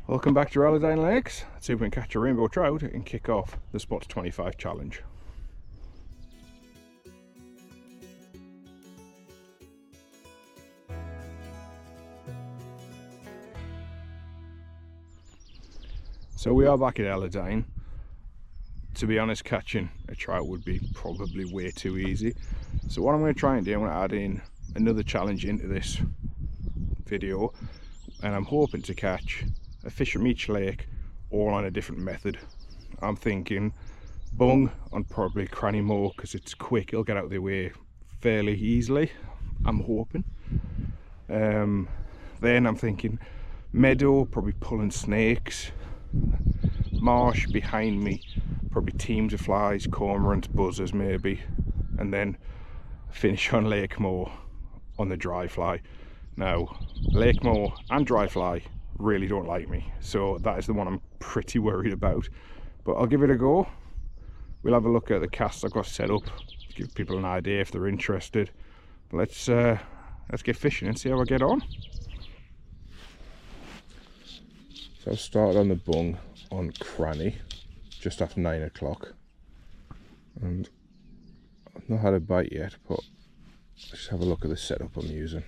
Welcome back to Ellerdine Lakes. Let's see if we can catch a rainbow trout and kick off the Spot 25 challenge. So we are back at Ellerdine. To be honest, catching a trout would be probably way too easy. So what I'm going to try and do, I'm going to add in another challenge into this video, and I'm hoping to catch a fish from each lake, all on a different method. I'm thinking bung on probably Cranny more because it's quick, it'll get out of the way fairly easily, I'm hoping. Then I'm thinking meadow, probably pulling snakes. Marsh behind me, probably teams of flies, cormorants, buzzers maybe, and then finish on Lake Moor on the dry fly. Now, Lake Moor and dry fly really don't like me, so that is the one I'm pretty worried about, but I'll give it a go. We'll have a look at the casts I've got set up, give people an idea if they're interested. But let's get fishing and see how I get on. So I've started on the bung on Cranny just after 9 o'clock, and I've not had a bite yet, but let's have a look at the setup I'm using.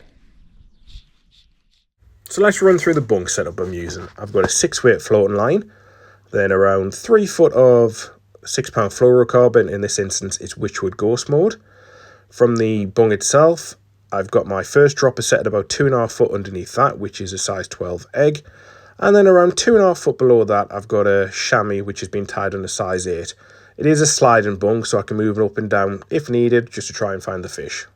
So let's run through the bung setup I'm using. I've got a 6-weight floating line, then around 3 foot of 6-pound fluorocarbon. In this instance it's Wychwood Ghost mode. From the bung itself, I've got my first dropper set at about 2.5 foot underneath that, which is a size 12 egg. And then around 2.5 foot below that, I've got a chamois which has been tied on a size 8. It is a sliding bung, so I can move it up and down if needed, just to try and find the fish.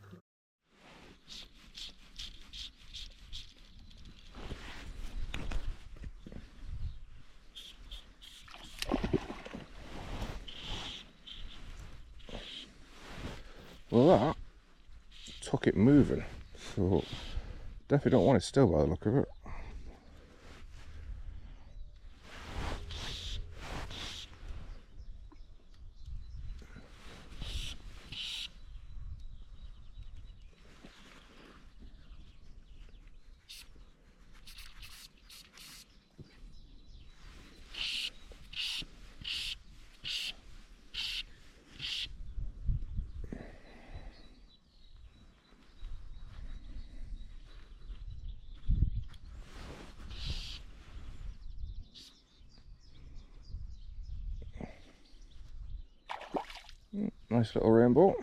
Well, that took it moving, so definitely don't want it still by the look of it. Nice little rainbow.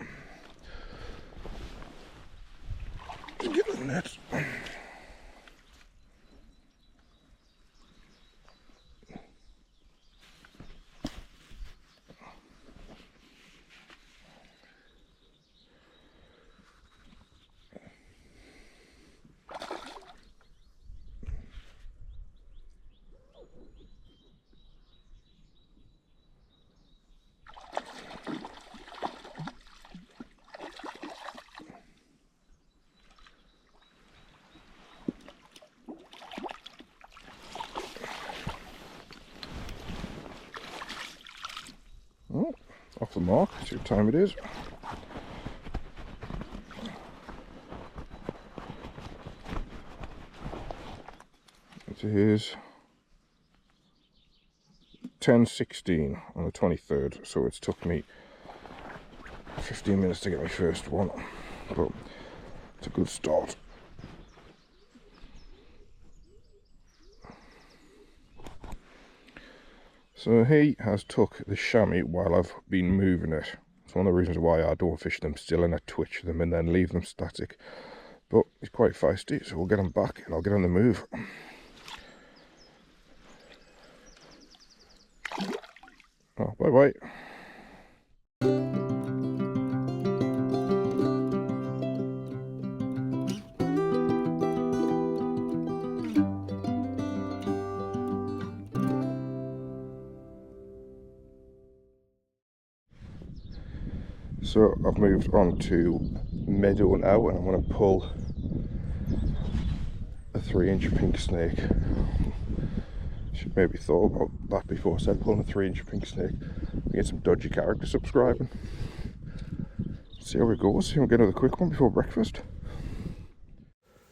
Just get the net. Oh, off the mark, see what time it is. It is 10:16 on the 23rd, so it's took me 15 minutes to get my first one, but it's a good start. So he has took the chamois while I've been moving it. It's one of the reasons why I don't fish them still and I twitch them and then leave them static. But he's quite feisty, so we'll get him back and I'll get on the move. Oh, bye bye. So I've moved on to meadow now, and I'm going to pull a 3-inch pink snake. Should maybe thought about that before I said pulling a 3-inch pink snake. We get some dodgy characters subscribing. See how it goes. See if we get another quick one before breakfast.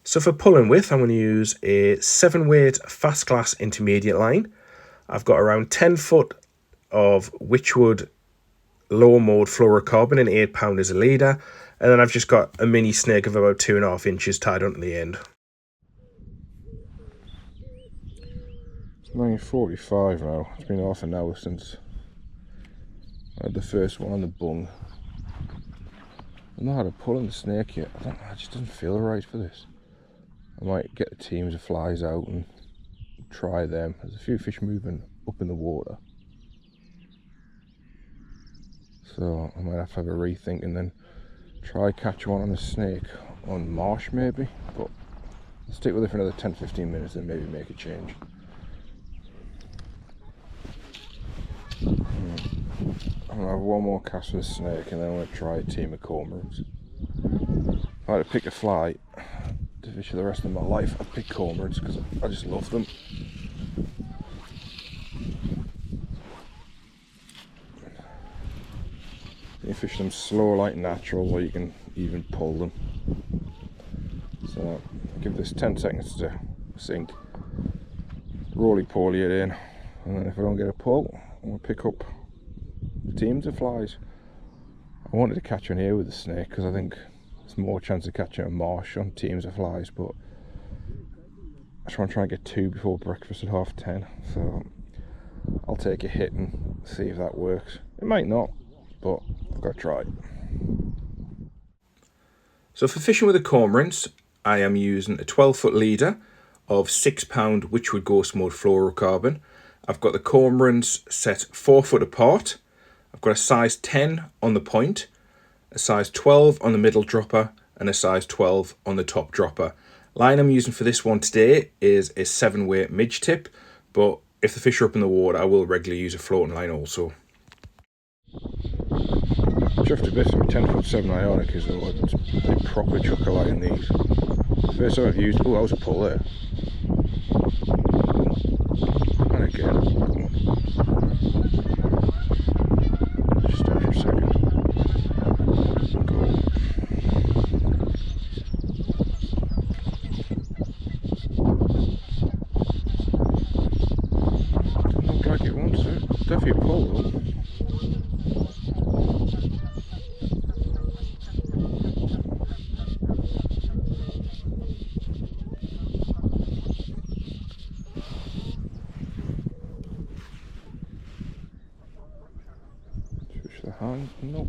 So for pulling width, I'm going to use a 7-weight fast glass intermediate line. I've got around 10 foot of Wychwood low mode fluorocarbon and 8 pounders a litre. And then I've just got a mini snake of about 2.5 inches tied onto the end. It's 9:45 now. It's been half an hour since I had the first one on the bung. I've not had a pull on the snake yet. I don't know, it just doesn't feel right for this. I might get the teams of flies out and try them. There's a few fish moving up in the water, so I might have to have a rethink and then try catch one on a snake on marsh maybe, but I'll stick with it for another 10-15 minutes and maybe make a change. I'm gonna have one more cast with a snake and then I'm gonna try a team of cormorants. If I had to pick a fly to fish for the rest of my life, I'd pick cormorants because I just love them. You fish them slow like natural, or you can even pull them. So give this 10 seconds to sink, roly-poly it in, and then if I don't get a pull, I'm going to pick up teams of flies. I wanted to catch one here with the snake because I think there's more chance of catching a marsh on teams of flies, but I just want to try and get 2 before breakfast at 10:30, so I'll take a hit and see if that works. It might not, but I've got to try. So for fishing with the cormorants, I am using a 12-foot leader of 6 pound Wychwood Ghost Mode fluorocarbon. I've got the cormorants set 4 foot apart. I've got a size 10 on the point, a size 12 on the middle dropper, and a size 12 on the top dropper. Line I'm using for this one today is a 7-weight midge tip, but if the fish are up in the water, I will regularly use a floating line also. Chuffed a bit of my 10'7" Ionicas though. It's a proper chucker line in these. First time I've used, oh that was a pull there. And again, come on. Just stop for a second. Go. Doesn't look like it wants it. Definitely a pull though. The hand, no.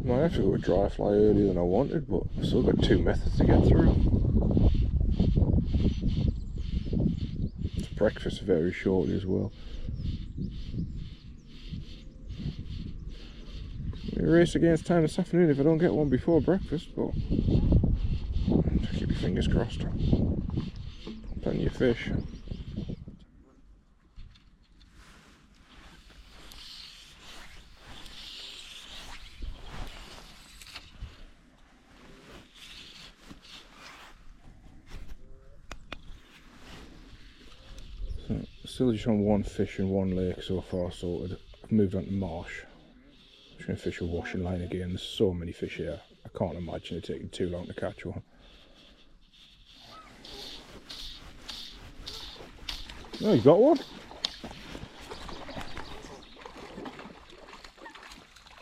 Might have to go with dry fly earlier than I wanted, but I've still got 2 methods to get through. It's breakfast very shortly as well. We race against time this afternoon if I don't get one before breakfast, but just keep your fingers crossed. Plenty of fish. So, still just on 1 fish in 1 lake so far sorted. I've moved on to marsh. I'm just going to fish a washing line again. There's so many fish here. I can't imagine it taking too long to catch one. Oh, you got one?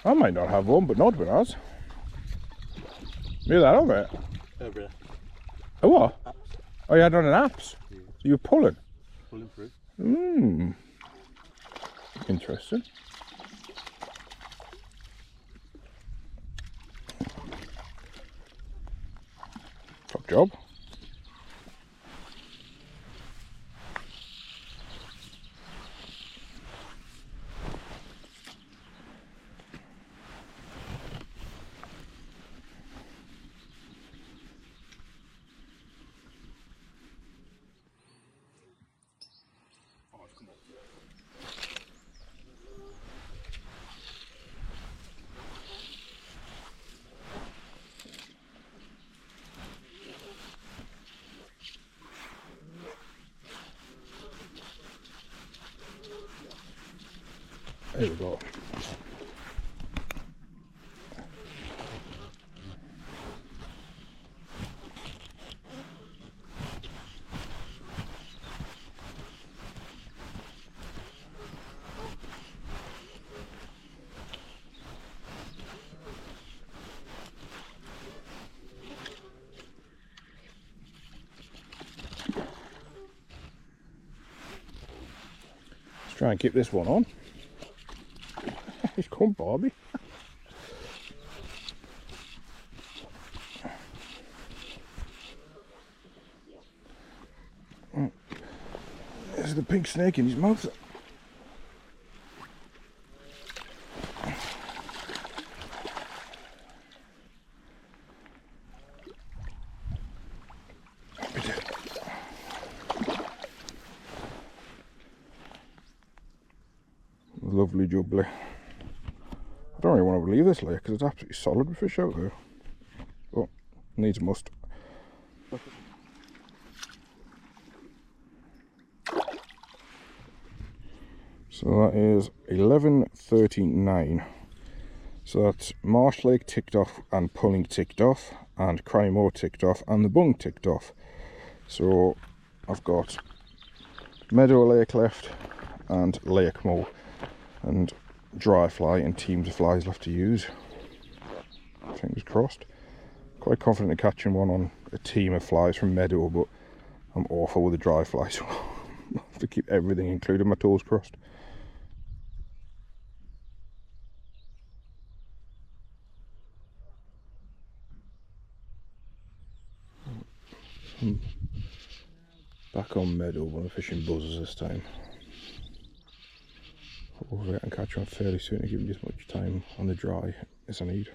I might not have one, but Nodman has. Hear that of it? A what? Apps. Oh, you had it on an apps? Yeah. So you were pulling? Pulling through. Interesting. Top job. There we go. Let's try and keep this one on. He's come, Barbie. There's the pink snake in his mouth. Lovely jubbly. I don't really want to leave this lake because it's absolutely solid with fish out there. Oh, needs a must. So that is 11:39. So that's Marsh Lake ticked off and Pulling ticked off and Cranny ticked off and the Bung ticked off. So I've got Meadow Lake left and Lake Moor and dry fly and teams of flies left to use. Fingers crossed. Quite confident of catching one on a team of flies from Meadow, but I'm awful with the dry fly, so I have to keep everything, including my toes, crossed. Back on Meadow, but I'm fishing buzzers this time. Hopefully I can catch one fairly soon to give me as much time on the dry as I need.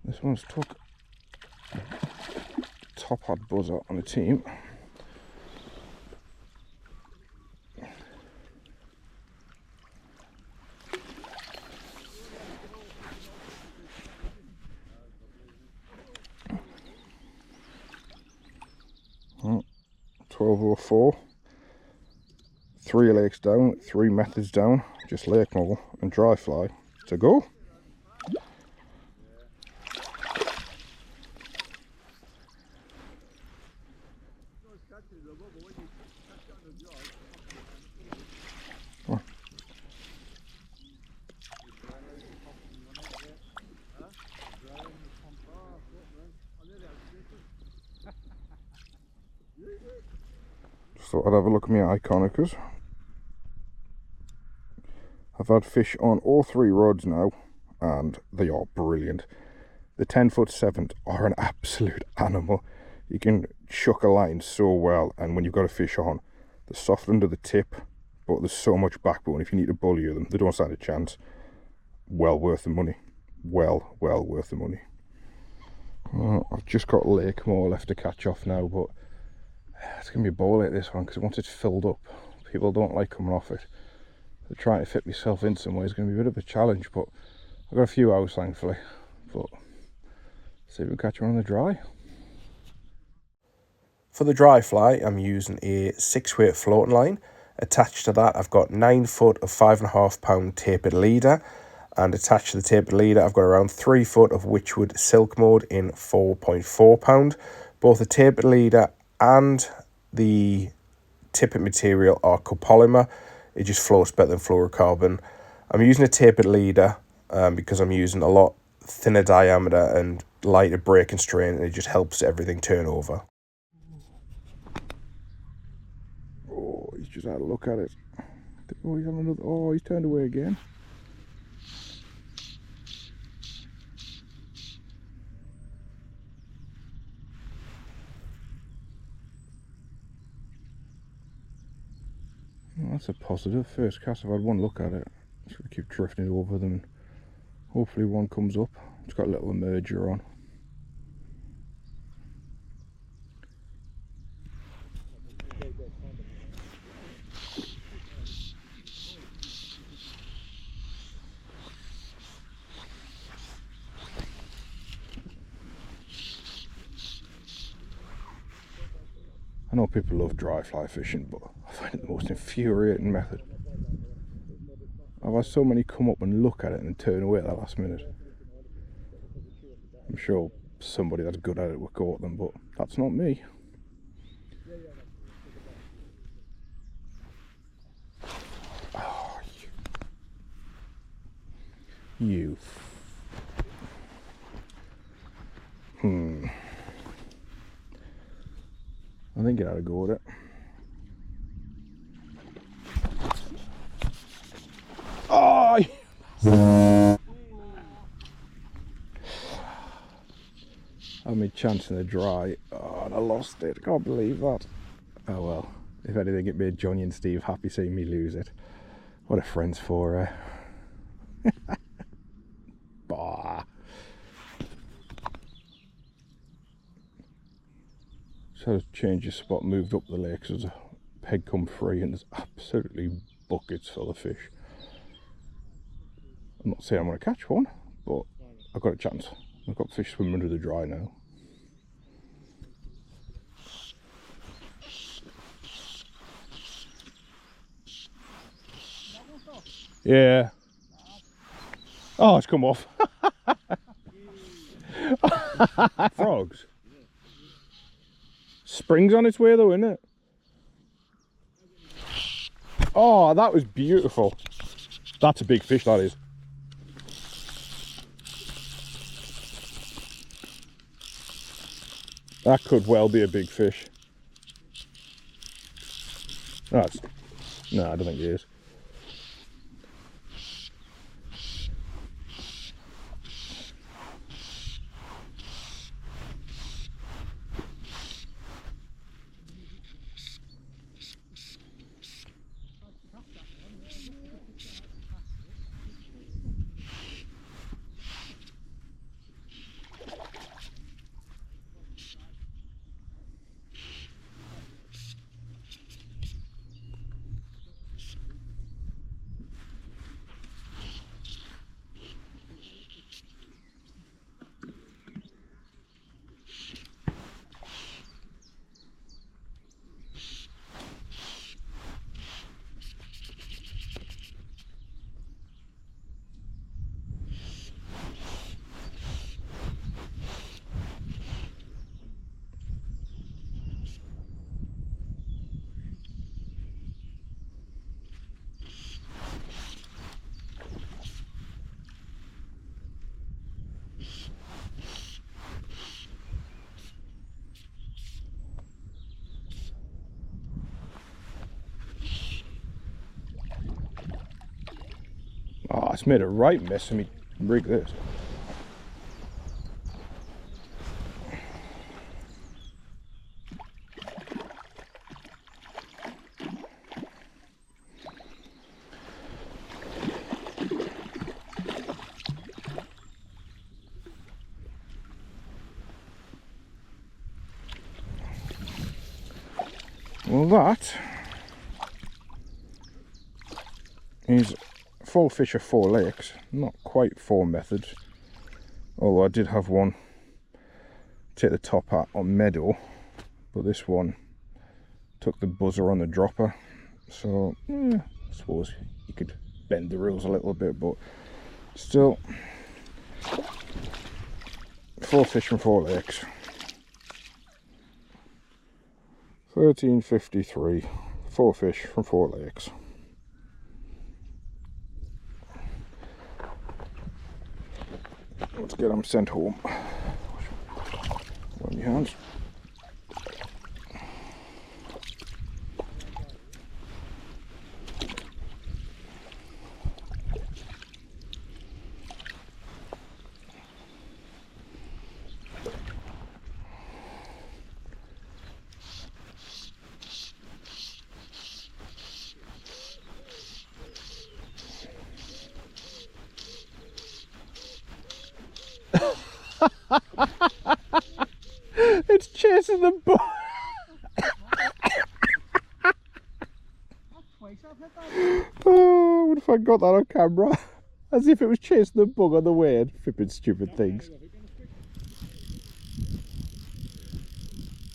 This one's took top hot buzzer on the team. Oh, 12:04. 3 lakes down, 3 methods down, just Lake Moor and dry fly to go. Thought I'd have a look at my Iconicas. I've had fish on all 3 rods now and they are brilliant. The 10'7" are an absolute animal. You can chuck a line so well, and when you've got a fish on, they're soft under the tip, but there's so much backbone. If you need to bully them, they don't stand a chance. Well worth the money. Well worth the money. I've just got Lake Moor left to catch off now, but it's going to be a ball at this one because once it's filled up, people don't like coming off it. So trying to fit myself in some way is going to be a bit of a challenge, but I've got a few hours thankfully. But see if we can catch one on the dry. For the dry fly, I'm using a 6-weight floating line. Attached to that, I've got 9 foot of 5.5 pound tapered leader, and attached to the tapered leader, I've got around 3 foot of Wychwood silk mode in 4.4 pound. Both the tapered leader and the tippet material or copolymer. It just floats better than fluorocarbon. I'm using a tapered leader because I'm using a lot thinner diameter and lighter break and strain, and it just helps everything turn over. Oh, he's just had a look at it. Oh, he's having another. Oh, he's turned away again. Well, that's a positive. First cast, I've had one look at it. Just gonna keep drifting over them, and hopefully one comes up. It's got a little emerger on. I know people love dry fly fishing, but I find it the most infuriating method. I've had so many come up and look at it and turn away at the last minute. I'm sure somebody that's good at it will caught them, but that's not me. Oh, you. I think it had a go at it. Oh! I had my chance in the dry. Oh, and I lost it. I can't believe that. Oh well. If anything, it made Johnny and Steve happy seeing me lose it. What are friends for, Bah. So I changed the spot, moved up the lake, so there's a peg come free and there's absolutely buckets full of fish. I'm not saying I'm going to catch one, but I've got a chance. I've got fish swimming under the dry now. Yeah. Oh, it's come off. Frogs. Spring's on its way though, isn't it? Oh, that was beautiful. That's a big fish, that is. That could well be a big fish. No, I don't think it is. Oh, it's made a right mess of me rig this. Well, that is 4 fish of 4 lakes. Not quite 4 methods, although I did have one take the top hat on Meadow, but this one took the buzzer on the dropper, so I suppose you could bend the rules a little bit, but still 4 fish from 4 lakes. 13.53 4 fish from 4 lakes. Let's get them sent home. On your hands. It's chasing the bug. Oh, what if I got that on camera? As if it was chasing the bug on the way and flipping stupid things.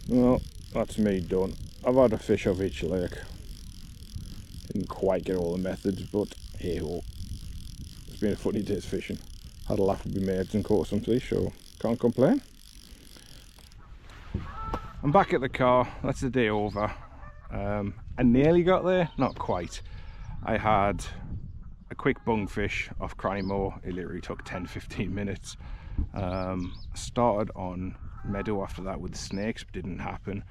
Well, that's me done. I've had a fish off each lake. Didn't quite get all the methods, but hey ho. It's been a funny day's fishing. Had a laugh with my mates and caught some fish, so can't complain. I'm back at the car. That's the day over. I nearly got there, not quite. I had a quick bung fish off Cranny. It literally took 10-15 minutes. I started on Meadow after that with snakes, but didn't happen.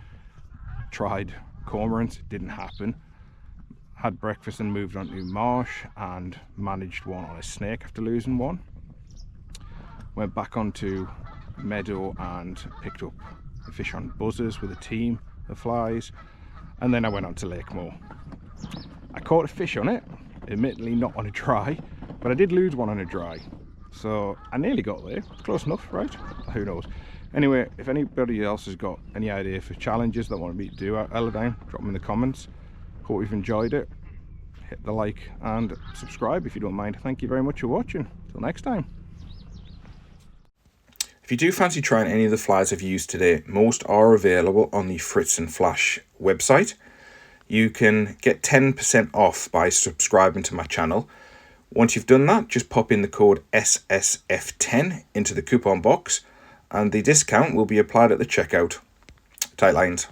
Tried cormorants, didn't happen. Had breakfast and moved on to Marsh and managed one on a snake after losing one. Went back onto Meadow and picked up a fish on buzzers with a team of flies, and then I went on to Lake Moor. I caught a fish on it, admittedly not on a dry, but I did lose one on a dry, so I nearly got there. Close enough, right? Who knows? Anyway, if anybody else has got any idea for challenges that want me to do at Ellerdine, drop them in the comments. Hope you've enjoyed it. Hit the like and subscribe if you don't mind. Thank you very much for watching. Till next time. If you do fancy trying any of the flies I've used today, most are available on the Fritz and Flash website. You can get 10% off by subscribing to my channel. Once you've done that, just pop in the code SSF10 into the coupon box and the discount will be applied at the checkout. Tight lines.